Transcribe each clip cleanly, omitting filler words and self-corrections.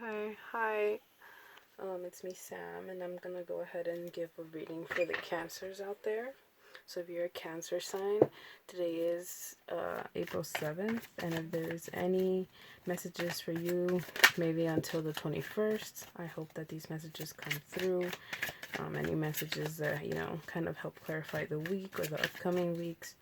Okay, hi. It's me, Sam, and I'm gonna go ahead and give a reading for the Cancers out there. So if you're a Cancer sign, today is April 7th, and if there's any messages for you, maybe until the 21st, I hope that these messages come through. Any messages that, kind of help clarify the week or the upcoming weeks.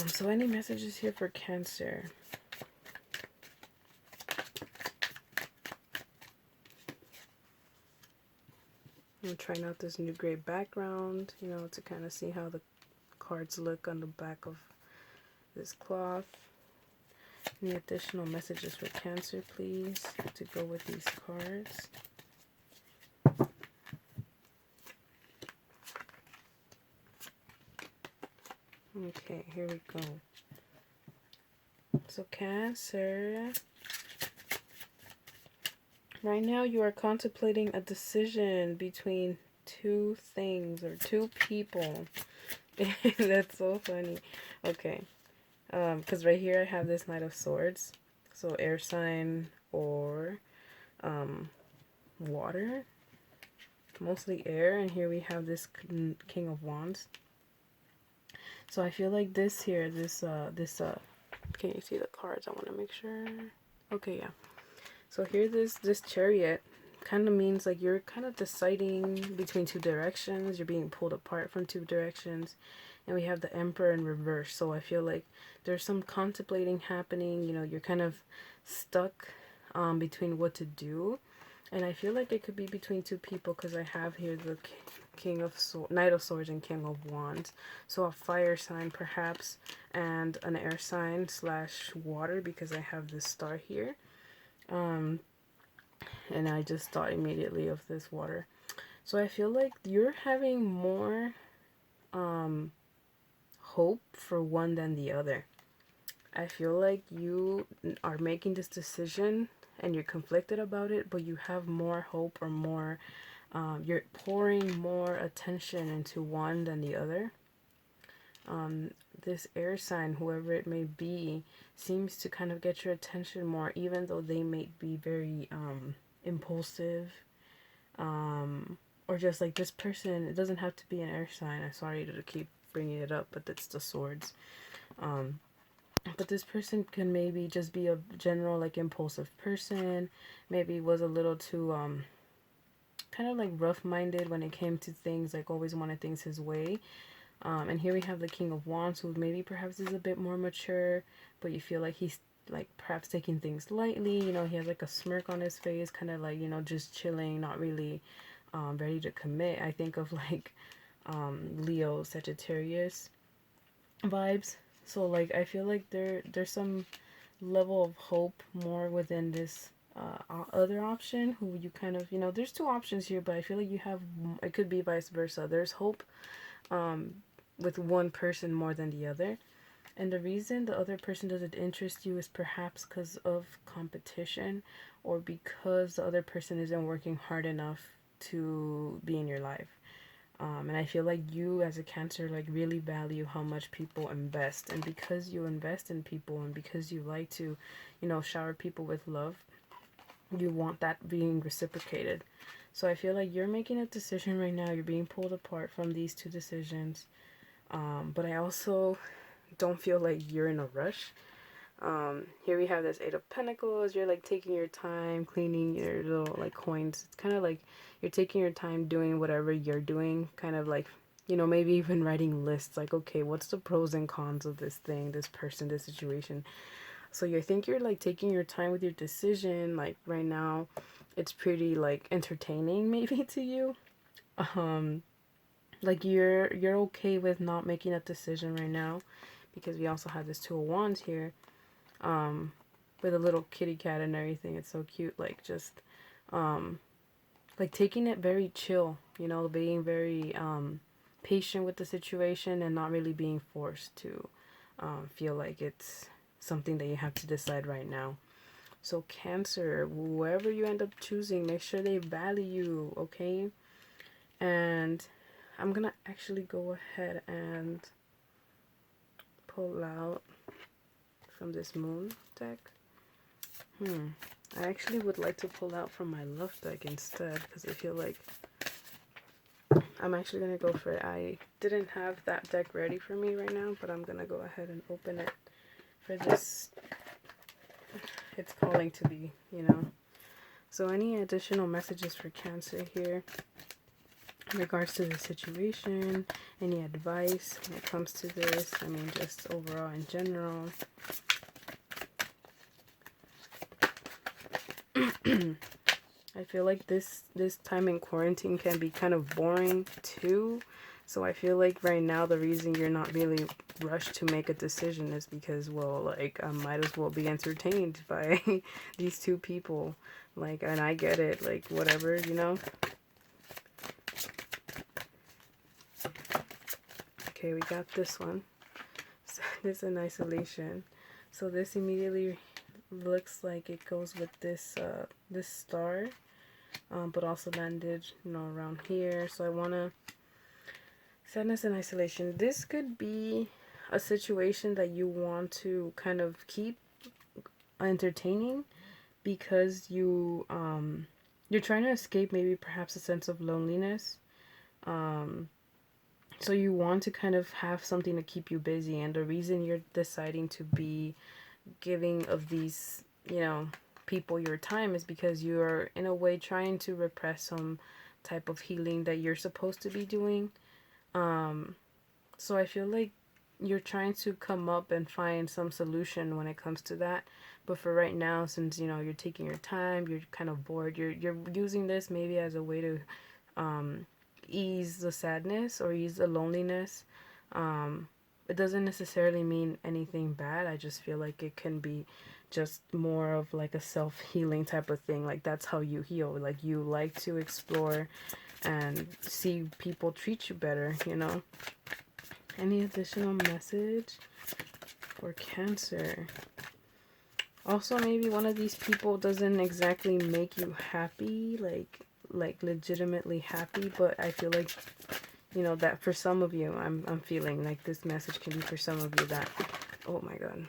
So any messages here for Cancer? I'm trying out this new gray background, to kind of see how the cards look on the back of this cloth. Any additional messages for Cancer, please, to go with these cards? Okay, here we go. So Cancer, right now you are contemplating a decision between two things or two people. That's so funny. Okay. Because right here I have this Knight of Swords. So air sign or water. Mostly air. And here we have this King of Wands. So I feel like this here, can you see the cards? I want to make sure. Okay, yeah. So here this Chariot kind of means like you're kind of deciding between two directions. You're being pulled apart from two directions. And we have the Emperor in reverse. So I feel like there's some contemplating happening. You're kind of stuck between what to do. And I feel like it could be between two people because I have here the Knight of Swords and King of Wands. So a fire sign perhaps and an air sign / water because I have this star here. And I just thought immediately of this water. So I feel like you're having more hope for one than the other. I feel like you are making this decision and you're conflicted about it, but you have more hope or more, you're pouring more attention into one than the other. This air sign, whoever it may be, seems to kind of get your attention more, even though they may be very impulsive, or just like this person. It doesn't have to be an air sign. I'm sorry to keep bringing it up, but it's the swords. But this person can maybe just be a general like impulsive person, maybe was a little too kind of like rough-minded when it came to things, like always wanted things his way. And here we have the King of Wands, who maybe perhaps is a bit more mature, but you feel like he's like perhaps taking things lightly. He has like a smirk on his face, kind of like, just chilling, not really ready to commit. I think of like Leo, Sagittarius vibes. So like I feel like there's some level of hope more within this other option, who you kind of, there's two options here, but I feel like you have, it could be vice versa. There's hope with one person more than the other. And the reason the other person doesn't interest you is perhaps because of competition, or because the other person isn't working hard enough to be in your life. And I feel like you as a Cancer like really value how much people invest. And because you invest in people and because you like to, shower people with love, you want that being reciprocated. So I feel like you're making a decision right now. You're being pulled apart from these two decisions. But I also don't feel like you're in a rush. Here we have this Eight of Pentacles. You're like taking your time cleaning your little like coins. It's kind of like you're taking your time doing whatever you're doing, kind of like, maybe even writing lists like, okay, what's the pros and cons of this thing, this person, this situation. So you think you're like taking your time with your decision. Like right now it's pretty like entertaining maybe to you. Like you're okay with not making a decision right now, because we also have this Two of Wands here, with a little kitty cat and everything. It's so cute. Like just like taking it very chill, being very patient with the situation and not really being forced to feel like it's something that you have to decide right now. So Cancer, whoever you end up choosing, make sure they value you, okay? And I'm gonna actually go ahead and pull out from this moon deck. I actually would like to pull out from my love deck instead, because I feel like I'm actually going to go for it. I didn't have that deck ready for me right now, but I'm going to go ahead and open it for this. It's calling to be, you know. So any additional messages for Cancer here in regards to the situation, any advice when it comes to this, I mean just overall in general. I feel like this time in quarantine can be kind of boring too. So I feel like right now the reason you're not really rushed to make a decision is because, well, like I might as well be entertained by these two people. Like, and I get it, like whatever, you know. Okay, we got this one. Sadness and isolation. So this immediately looks like it goes with this this star, but also landed, you know, around here. So I want to sadness and isolation. This could be a situation that you want to kind of keep entertaining because you're trying to escape maybe perhaps a sense of loneliness. So you want to kind of have something to keep you busy, and the reason you're deciding to be giving of these, you know, people your time is because you're in a way trying to repress some type of healing that you're supposed to be doing. So I feel like you're trying to come up and find some solution when it comes to that. But for right now, since you know you're taking your time, you're kind of bored, you're using this maybe as a way to ease the sadness or ease the loneliness. It doesn't necessarily mean anything bad. I just feel like it can be just more of like a self-healing type of thing. Like that's how you heal. Like you like to explore and see people treat you better, you know. Any additional message for Cancer? Also, maybe one of these people doesn't exactly make you happy, like legitimately happy, but I feel like, you know, that for some of you, I'm feeling like this message can be for some of you that, oh my god,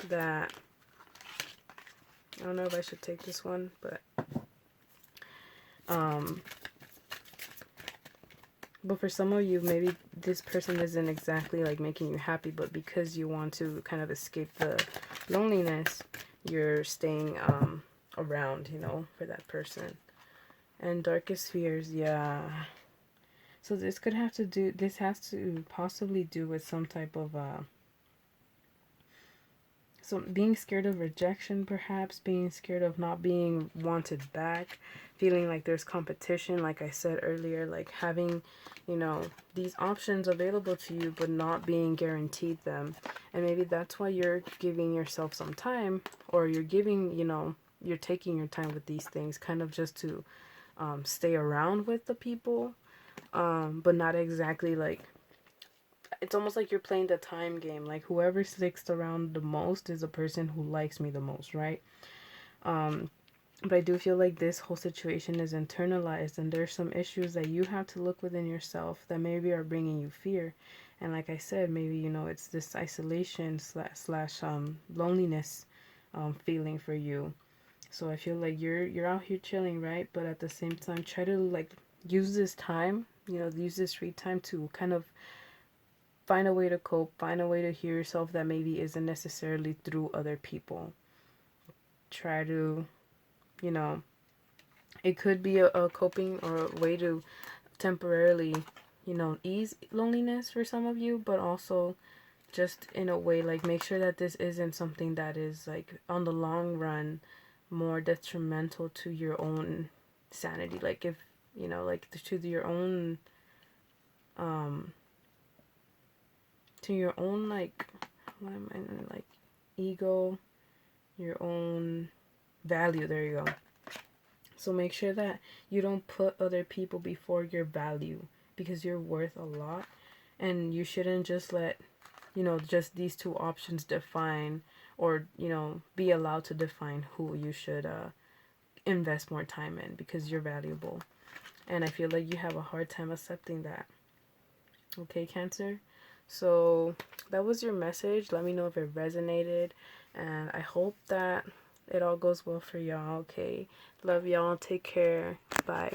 that, I don't know if I should take this one, but for some of you, maybe this person isn't exactly like making you happy, but because you want to kind of escape the loneliness, you're staying around, you know, for that person. And darkest fears, yeah. So this could have to do, this has to possibly do with some type of so being scared of rejection, perhaps being scared of not being wanted back, feeling like there's competition, like I said earlier, like having, you know, these options available to you but not being guaranteed them. And maybe that's why you're giving yourself some time, or you're giving, you know, you're taking your time with these things kind of just to stay around with the people, but not exactly like, it's almost like you're playing the time game. Like whoever sticks around the most is the person who likes me the most, right? But I do feel like this whole situation is internalized, and there's some issues that you have to look within yourself that maybe are bringing you fear. And like I said, maybe, you know, it's this isolation slash loneliness feeling for you. So I feel like you're out here chilling, right? But at the same time, try to like use this time, you know, use this free time to kind of find a way to cope, find a way to hear yourself that maybe isn't necessarily through other people. Try to, you know, it could be a coping or a way to temporarily, you know, ease loneliness for some of you, but also just in a way like make sure that this isn't something that is like on the long run more detrimental to your own sanity. Like if, you know, like to your own to your own like, what am I, like ego, your own value, there you go. So make sure that you don't put other people before your value, because you're worth a lot, and you shouldn't just let, you know, just these two options define, or, you know, be allowed to define who you should invest more time in, because you're valuable. And I feel like you have a hard time accepting that. Okay, Cancer? So that was your message. Let me know if it resonated, and I hope that it all goes well for y'all, okay? Love y'all. Take care. Bye.